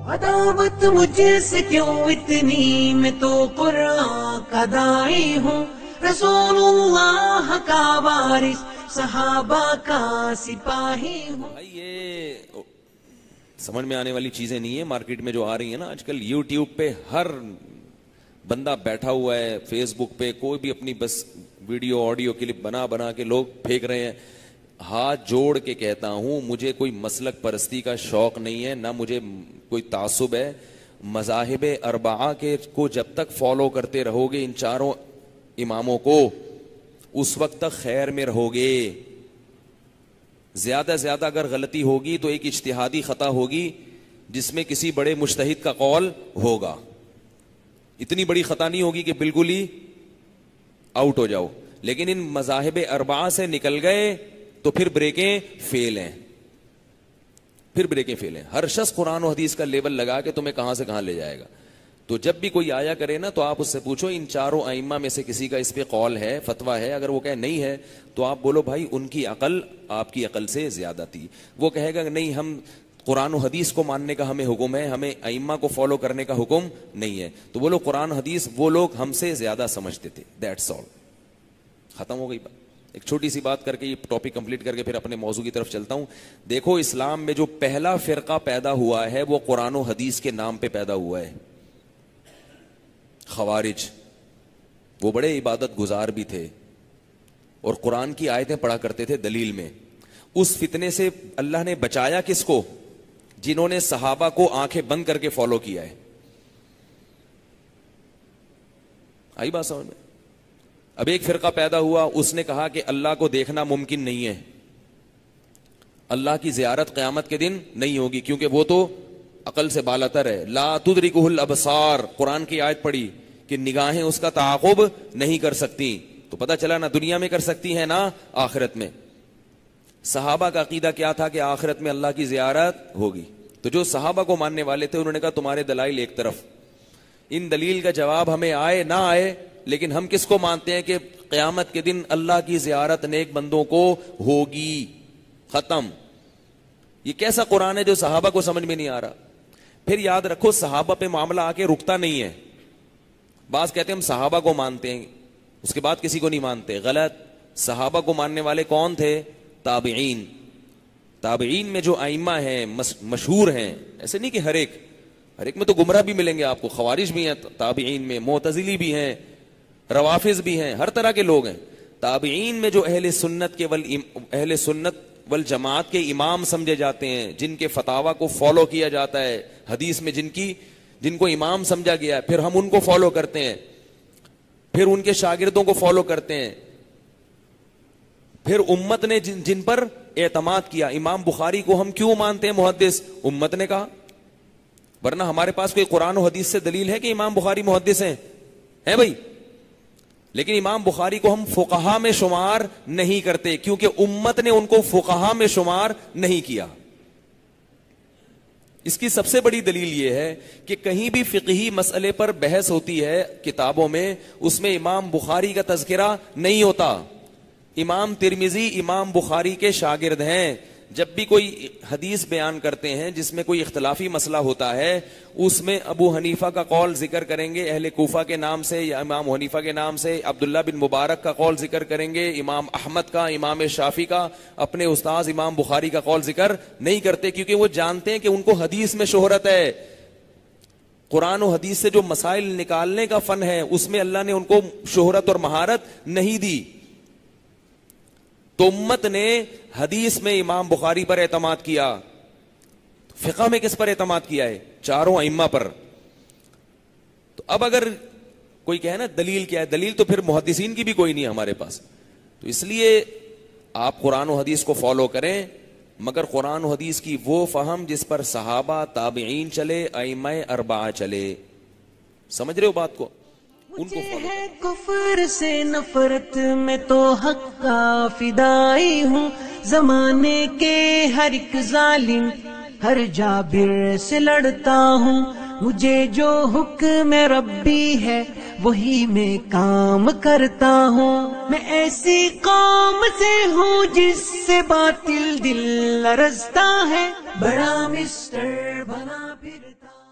عداوت مجھ سے کیوں اتنی، میں تو قرآن کا داعی ہوں، رسول اللہ کا وارث، صحابہ کا سپاہی ہوں۔ بھائی یہ سمجھ میں آنے والی چیزیں نہیں ہیں مارکیٹ میں جو آ رہی ہیں نا آج کل۔ یوٹیوب پہ ہر بندہ بیٹھا ہوا ہے، فیس بک پہ کوئی بھی اپنی بس ویڈیو آڈیو کلپ بنا بنا کے لوگ پھینک رہے ہیں۔ ہاتھ جوڑ کے کہتا ہوں مجھے کوئی مسلک پرستی کا شوق نہیں ہے، نہ مجھے کوئی تعصب ہے۔ مذاہب اربعہ کے کو جب تک فالو کرتے رہو گے ان چاروں اماموں کو، اس وقت تک خیر میں رہو گے۔ زیادہ سے زیادہ اگر غلطی ہوگی تو ایک اجتہادی خطا ہوگی جس میں کسی بڑے مجتہد کا قول ہوگا، اتنی بڑی خطا نہیں ہوگی کہ بالکل ہی آؤٹ ہو جاؤ۔ لیکن ان مذاہب اربعہ سے نکل گئے تو پھر بریکیں فیل ہیں، پھر بریکیں فیل ہیں۔ ہر شخص قرآن و حدیث کا لیبل لگا کے تمہیں کہاں سے کہاں لے جائے گا۔ تو جب بھی کوئی آیا کرے نا تو آپ اس سے پوچھو ان چاروں ائمہ میں سے کسی کا اس پہ قول ہے، فتویٰ ہے؟ اگر وہ کہے نہیں ہے تو آپ بولو بھائی ان کی عقل آپ کی عقل سے زیادہ تھی۔ وہ کہے گا نہیں ہم قرآن و حدیث کو ماننے کا ہمیں حکم ہے، ہمیں ائمہ کو فالو کرنے کا حکم نہیں ہے، تو بولو قرآن حدیث وہ لوگ ہم سے زیادہ سمجھتے تھے، دیٹس آل، ختم ہو گئی بات۔ ایک چھوٹی سی بات کر کے یہ ٹاپک کمپلیٹ کر کے پھر اپنے موضوع کی طرف چلتا ہوں۔ دیکھو اسلام میں جو پہلا فرقہ پیدا ہوا ہے وہ قرآن و حدیث کے نام پہ پیدا ہوا ہے، خوارج۔ وہ بڑے عبادت گزار بھی تھے اور قرآن کی آیتیں پڑھا کرتے تھے دلیل میں۔ اس فتنے سے اللہ نے بچایا کس کو؟ جنہوں نے صحابہ کو آنکھیں بند کر کے فالو کیا ہے۔ آئی بات سمجھ میں؟ اب ایک فرقہ پیدا ہوا، اس نے کہا کہ اللہ کو دیکھنا ممکن نہیں ہے، اللہ کی زیارت قیامت کے دن نہیں ہوگی کیونکہ وہ تو عقل سے بالاتر ہے۔ لا تدرکہ الابصار، قرآن کی آیت پڑھی کہ نگاہیں اس کا تعاقب نہیں کر سکتی، تو پتہ چلا نہ دنیا میں کر سکتی ہیں نہ آخرت میں۔ صحابہ کا عقیدہ کیا تھا کہ آخرت میں اللہ کی زیارت ہوگی، تو جو صحابہ کو ماننے والے تھے انہوں نے کہا تمہارے دلائل ایک طرف، ان دلیل کا جواب ہمیں آئے نہ آئے لیکن ہم کس کو مانتے ہیں کہ قیامت کے دن اللہ کی زیارت نیک بندوں کو ہوگی، ختم۔ یہ کیسا قرآن ہے جو صحابہ کو سمجھ میں نہیں آ رہا؟ پھر یاد رکھو صحابہ پہ معاملہ آ کے رکتا نہیں ہے۔ بعض کہتے ہیں ہم صحابہ کو مانتے ہیں اس کے بعد کسی کو نہیں مانتے، غلط۔ صحابہ کو ماننے والے کون تھے؟ تابعین۔ تابعین میں جو ائمہ ہیں مشہور ہیں، ایسے نہیں کہ ہر ایک میں تو گمراہ بھی ملیں گے آپ کو، خوارج بھی ہیں تابعین میں، معتزلی بھی ہیں، روافض بھی ہیں، ہر طرح کے لوگ ہیں۔ تابعین میں جو اہل سنت والجماعت کے امام سمجھے جاتے ہیں، جن کے فتاوی کو فالو کیا جاتا ہے، حدیث میں جن کو امام سمجھا گیا ہے، پھر ہم ان کو فالو کرتے ہیں، پھر ان کے شاگردوں کو فالو کرتے ہیں، پھر امت نے جن پر اعتماد کیا۔ امام بخاری کو ہم کیوں مانتے ہیں محدث؟ امت نے کہا، ورنہ ہمارے پاس کوئی قرآن و حدیث سے دلیل ہے کہ امام بخاری محدث ہیں بھائی؟ لیکن امام بخاری کو ہم فقہا میں شمار نہیں کرتے کیونکہ امت نے ان کو فقہا میں شمار نہیں کیا۔ اس کی سب سے بڑی دلیل یہ ہے کہ کہیں بھی فقہی مسئلے پر بحث ہوتی ہے کتابوں میں، اس میں امام بخاری کا تذکرہ نہیں ہوتا۔ امام ترمذی امام بخاری کے شاگرد ہیں، جب بھی کوئی حدیث بیان کرتے ہیں جس میں کوئی اختلافی مسئلہ ہوتا ہے، اس میں ابو حنیفہ کا قول ذکر کریں گے اہل کوفہ کے نام سے یا امام حنیفہ کے نام سے، عبداللہ بن مبارک کا قول ذکر کریں گے، امام احمد کا، امام شافعی کا، اپنے استاذ امام بخاری کا قول ذکر نہیں کرتے کیونکہ وہ جانتے ہیں کہ ان کو حدیث میں شہرت ہے۔ قرآن و حدیث سے جو مسائل نکالنے کا فن ہے اس میں اللہ نے ان کو شہرت اور مہارت نہیں دی۔ تو امت نے حدیث میں امام بخاری پر اعتماد کیا، فقہ میں کس پر اعتماد کیا ہے؟ چاروں ائمہ پر۔ تو اب اگر کوئی کہے نا دلیل کیا ہے، دلیل تو پھر محدثین کی بھی کوئی نہیں ہے ہمارے پاس۔ تو اس لیے آپ قرآن و حدیث کو فالو کریں، مگر قرآن و حدیث کی وہ فہم جس پر صحابہ تابعین چلے، ائمہ اربعہ چلے۔ سمجھ رہے ہو بات کو؟ مجھے ہے کفر سے نفرت، میں تو حق کا فدائی ہوں، زمانے کے ہر ایک ظالم ہر جابر سے لڑتا ہوں، مجھے جو حکم ربی ہے وہی میں کام کرتا ہوں. میں ایسی قوم سے ہوں جس سے باطل دل لرزتا ہے. بڑا مسٹر بنا پھرتا